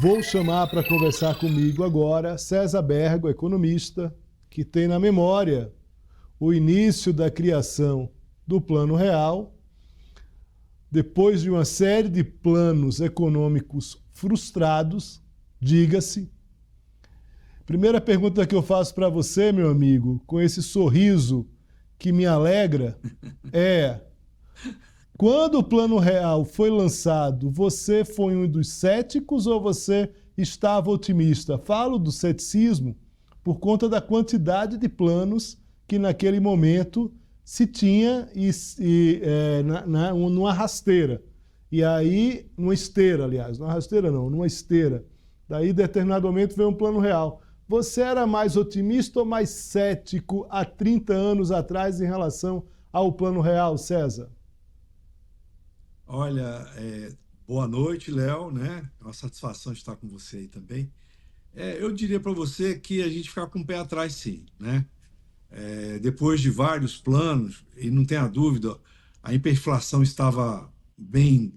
Vou chamar para conversar comigo agora César Bergo, economista, que tem na memória o início da criação do Plano Real, depois de uma série de planos econômicos frustrados, diga-se. Primeira pergunta que eu faço para você, meu amigo, com esse sorriso que me alegra, é: quando o Plano Real foi lançado, você foi um dos céticos ou você estava otimista? Falo do ceticismo por conta da quantidade de planos que naquele momento se tinha numa rasteira. E aí, numa esteira, aliás, numa rasteira não, numa esteira. Daí, em determinado momento, veio um Plano Real. Você era mais otimista ou mais cético há 30 anos atrás em relação ao Plano Real, César? Olha, boa noite, Léo, né? É uma satisfação estar com você aí também. Eu diria para você que a gente fica com o pé atrás, sim, né? Depois de vários planos, e não tenha dúvida, a hiperinflação estava bem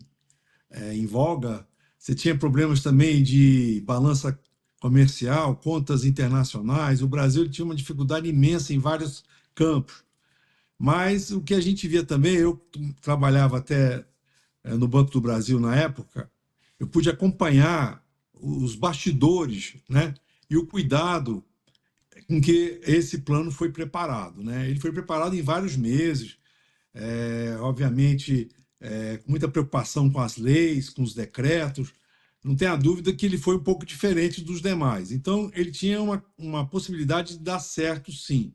em voga, você tinha problemas também de balança comercial, contas internacionais, o Brasil tinha uma dificuldade imensa em vários campos. Mas o que a gente via também, eu trabalhava até no Banco do Brasil na época, eu pude acompanhar os bastidores, né? E o cuidado com que esse plano foi preparado, né? Ele foi preparado em vários meses, obviamente, com muita preocupação com as leis, com os decretos. Não tenha dúvida que ele foi um pouco diferente dos demais. Então, ele tinha uma possibilidade de dar certo, sim.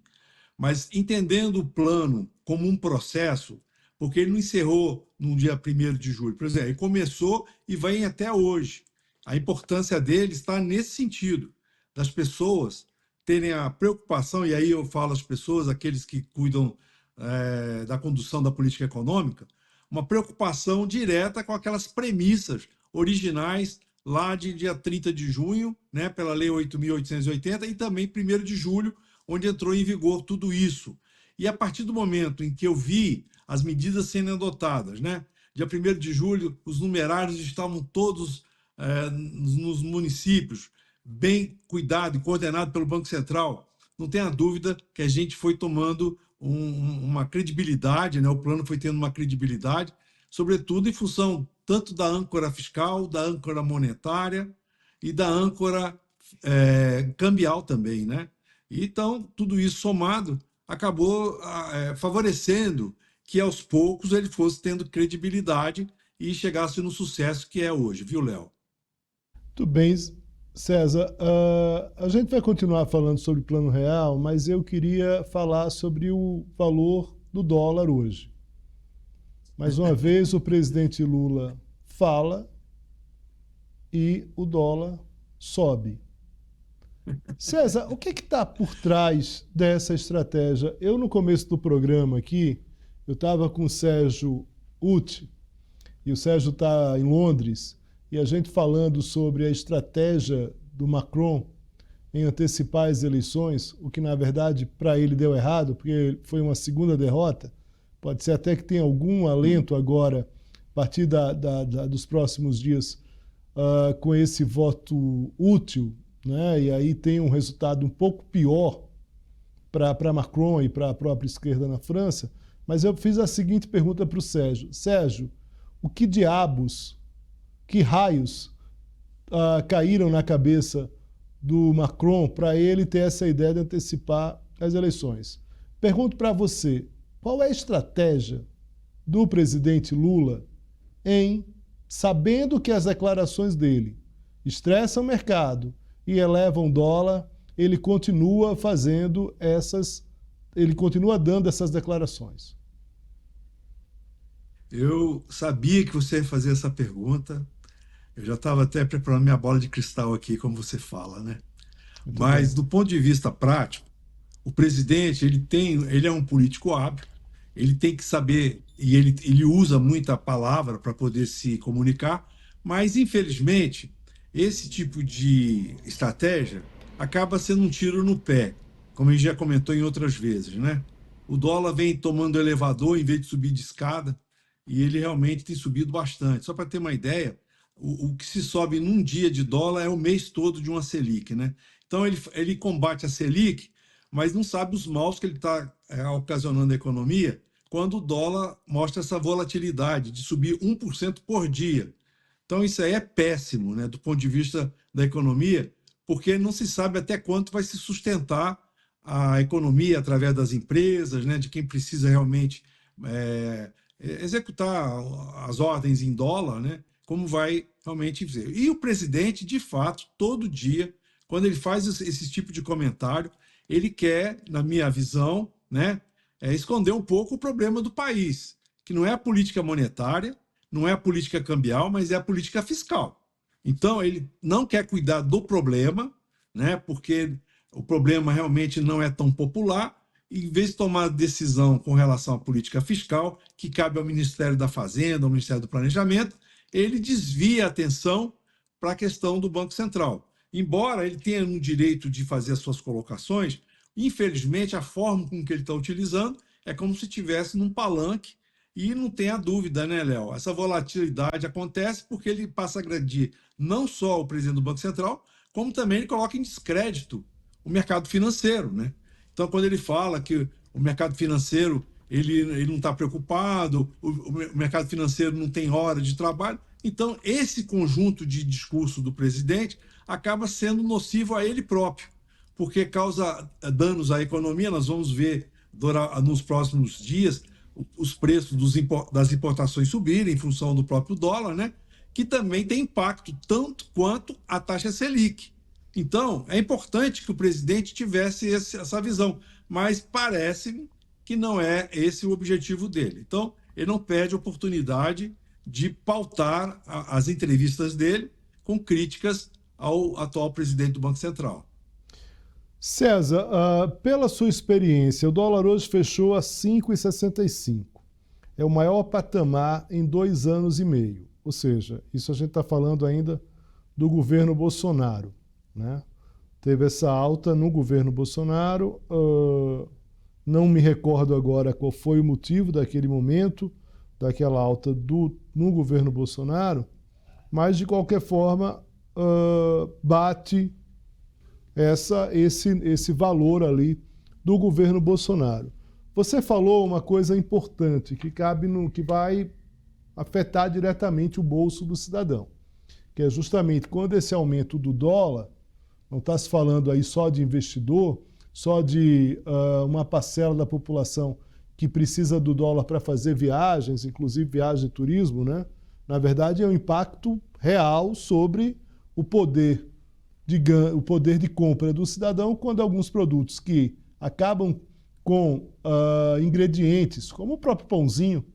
Mas entendendo o plano como um processo, porque ele não encerrou no dia 1º de julho. Por exemplo, ele começou e vai até hoje. A importância dele está nesse sentido, das pessoas terem a preocupação, e aí eu falo às pessoas, aqueles que cuidam da condução da política econômica, uma preocupação direta com aquelas premissas originais lá de dia 30 de junho, né, pela Lei 8.880, e também 1º de julho, onde entrou em vigor tudo isso. E a partir do momento em que eu vi as medidas sendo adotadas, né? Dia 1º de julho, os numerários estavam todos nos municípios, bem cuidado e coordenado pelo Banco Central. Não tenha dúvida que a gente foi tomando uma credibilidade, né? O plano foi tendo uma credibilidade, sobretudo em função tanto da âncora fiscal, da âncora monetária e da âncora cambial também, né? Então, tudo isso somado acabou favorecendo que, aos poucos, ele fosse tendo credibilidade e chegasse no sucesso que é hoje, viu, Léo? Tudo bem, César. A gente vai continuar falando sobre o Plano Real, mas eu queria falar sobre o valor do dólar hoje. Mais uma vez, o presidente Lula fala e o dólar sobe. César, o que está por trás dessa estratégia? Eu, no começo do programa aqui, eu estava com o Sérgio Uti, e o Sérgio está em Londres, e a gente falando sobre a estratégia do Macron em antecipar as eleições, o que, na verdade, para ele deu errado, porque foi uma segunda derrota. Pode ser até que tenha algum alento agora, a partir dos próximos dias, com esse voto útil, né? E aí tem um resultado um pouco pior para Macron e para a própria esquerda na França. Mas eu fiz a seguinte pergunta para o Sérgio. Sérgio, o que diabos, que raios caíram na cabeça do Macron para ele ter essa ideia de antecipar as eleições? Pergunto para você, qual é a estratégia do presidente Lula em, sabendo que as declarações dele estressam o mercado e elevam o dólar, ele continua dando essas declarações? Eu sabia que você ia fazer essa pergunta. Eu já estava até preparando minha bola de cristal aqui, como você fala, né? Muito Mas bem. do ponto de vista prático, o presidente ele é um político hábil, ele tem que saber e ele usa muita palavra para poder se comunicar, mas infelizmente esse tipo de estratégia acaba sendo um tiro no pé, como a gente já comentou em outras vezes, né? O dólar vem tomando elevador em vez de subir de escada e ele realmente tem subido bastante. Só para ter uma ideia, o que se sobe num dia de dólar é o mês todo de uma Selic, né? Então ele combate a Selic, mas não sabe os maus que ele está ocasionando à economia quando o dólar mostra essa volatilidade de subir 1% por dia. Então isso aí é péssimo, né, do ponto de vista da economia, porque não se sabe até quanto vai se sustentar a economia através das empresas, né, de quem precisa realmente é, executar as ordens em dólar, né, como vai realmente ser. E o presidente, de fato, todo dia, quando ele faz esse tipo de comentário, ele quer, na minha visão, né, esconder um pouco o problema do país, que não é a política monetária, não é a política cambial, mas é a política fiscal. Então, ele não quer cuidar do problema, né, porque o problema realmente não é tão popular, e em vez de tomar decisão com relação à política fiscal, que cabe ao Ministério da Fazenda, ao Ministério do Planejamento, ele desvia a atenção para a questão do Banco Central. Embora ele tenha um direito de fazer as suas colocações, infelizmente, a forma com que ele está utilizando é como se estivesse num palanque. E não tenha dúvida, né, Léo? Essa volatilidade acontece porque ele passa a agredir não só o presidente do Banco Central, como também ele coloca em descrédito o mercado financeiro, né? Então, quando ele fala que o mercado financeiro ele não está preocupado, o mercado financeiro não tem hora de trabalho, então esse conjunto de discurso do presidente acaba sendo nocivo a ele próprio, porque causa danos à economia. Nós vamos ver nos próximos dias os preços das importações subirem em função do próprio dólar, né? Que também tem impacto tanto quanto a taxa Selic. Então, é importante que o presidente tivesse essa visão, mas parece que não é esse o objetivo dele. Então, ele não perde a oportunidade de pautar as entrevistas dele com críticas ao atual presidente do Banco Central. César, pela sua experiência, o dólar hoje fechou a 5,65. É o maior patamar em 2 anos e meio. Ou seja, isso a gente está falando ainda do governo Bolsonaro, né? Teve essa alta no governo Bolsonaro. Não me recordo agora qual foi o motivo daquele momento, daquela alta no governo Bolsonaro, mas de qualquer forma bate esse valor ali do governo Bolsonaro. Você falou uma coisa importante que vai afetar diretamente o bolso do cidadão, que é justamente quando esse aumento do dólar, não está se falando aí só de investidor, só de uma parcela da população que precisa do dólar para fazer viagens, inclusive viagens de turismo, né? Na verdade, é um impacto real sobre o poder de compra do cidadão, quando alguns produtos que acabam com ingredientes, como o próprio pãozinho,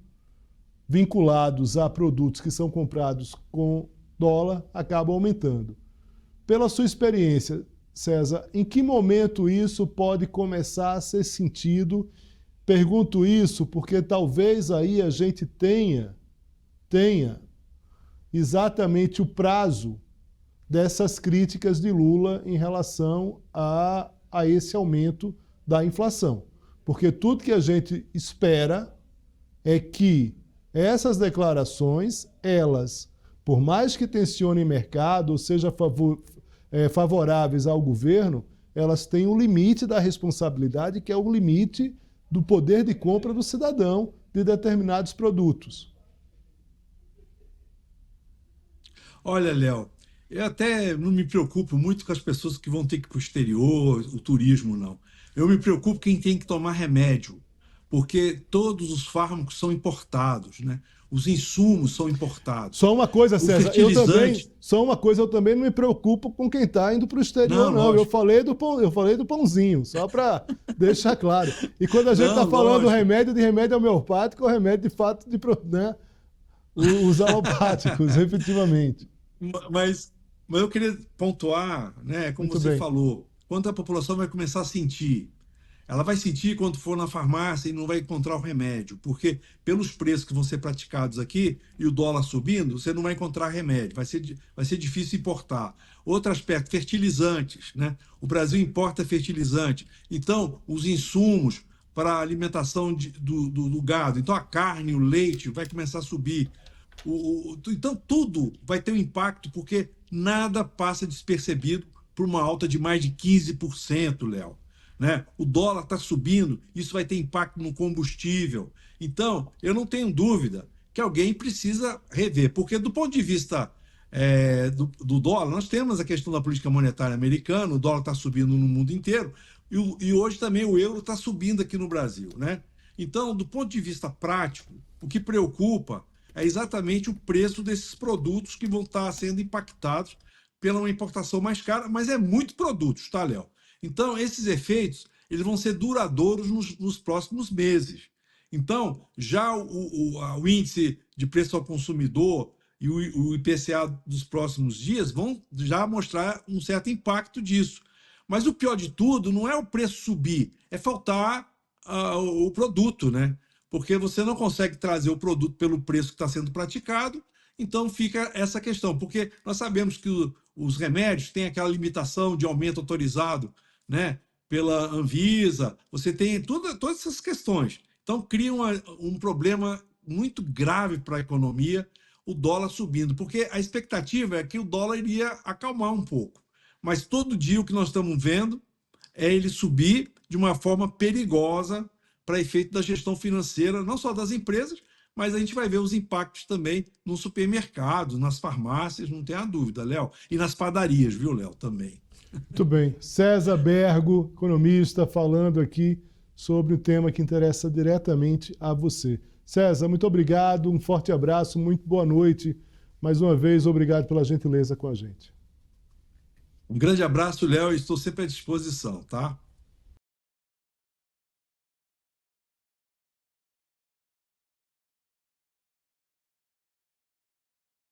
vinculados a produtos que são comprados com dólar, acabam aumentando. Pela sua experiência, César, em que momento isso pode começar a ser sentido? Pergunto isso porque talvez aí a gente tenha exatamente o prazo dessas críticas de Lula em relação a esse aumento da inflação. Porque tudo que a gente espera é que essas declarações, elas, por mais que tensionem mercado, ou seja, favoráveis ao governo, elas têm um limite da responsabilidade, que é o limite do poder de compra do cidadão de determinados produtos. Olha, Léo, eu até não me preocupo muito com as pessoas que vão ter que ir para o exterior, o turismo, não. Eu me preocupo quem tem que tomar remédio, porque todos os fármacos são importados, né? Os insumos são importados. Só uma coisa, César, fertilizante... eu também não me preocupo com quem está indo para o exterior, não. Eu falei do pãozinho, só para deixar claro. E quando a gente está falando de remédio homeopático, é o remédio de fato né? Os alopáticos, efetivamente. Mas eu queria pontuar, né, como Muito você bem. falou, quando a população vai começar a sentir. Ela vai sentir quando for na farmácia e não vai encontrar o remédio, porque pelos preços que vão ser praticados aqui e o dólar subindo, você não vai encontrar remédio, vai ser difícil importar. Outro aspecto, fertilizantes, né? O Brasil importa fertilizante. Então, os insumos para a alimentação do gado, então a carne, o leite vai começar a subir. Então, tudo vai ter um impacto, porque nada passa despercebido por uma alta de mais de 15%, Léo. Né? O dólar está subindo, isso vai ter impacto no combustível. Então, eu não tenho dúvida que alguém precisa rever, porque do ponto de vista do dólar, nós temos a questão da política monetária americana, o dólar está subindo no mundo inteiro, e hoje também o euro está subindo aqui no Brasil. Né? Então, do ponto de vista prático, o que preocupa é exatamente o preço desses produtos que vão estar sendo impactados pela uma importação mais cara, mas é muito produtos, tá, Léo? Então, esses efeitos eles vão ser duradouros nos próximos meses. Então, já o índice de preço ao consumidor e o IPCA dos próximos dias vão já mostrar um certo impacto disso. Mas o pior de tudo não é o preço subir, é faltar o produto, né? Porque você não consegue trazer o produto pelo preço que está sendo praticado, então fica essa questão. Porque nós sabemos que os remédios têm aquela limitação de aumento autorizado, né, pela Anvisa, você tem todas essas questões. Então cria um problema muito grave para a economia, o dólar subindo, porque a expectativa é que o dólar iria acalmar um pouco. Mas todo dia o que nós estamos vendo é ele subir de uma forma perigosa para efeito da gestão financeira, não só das empresas, mas a gente vai ver os impactos também nos supermercados, nas farmácias, não tenha dúvida, Léo. E nas padarias, viu, Léo, também. Muito bem. César Bergo, economista, falando aqui sobre o tema que interessa diretamente a você. César, muito obrigado, um forte abraço, muito boa noite. Mais uma vez, obrigado pela gentileza com a gente. Um grande abraço, Léo, e estou sempre à disposição, tá?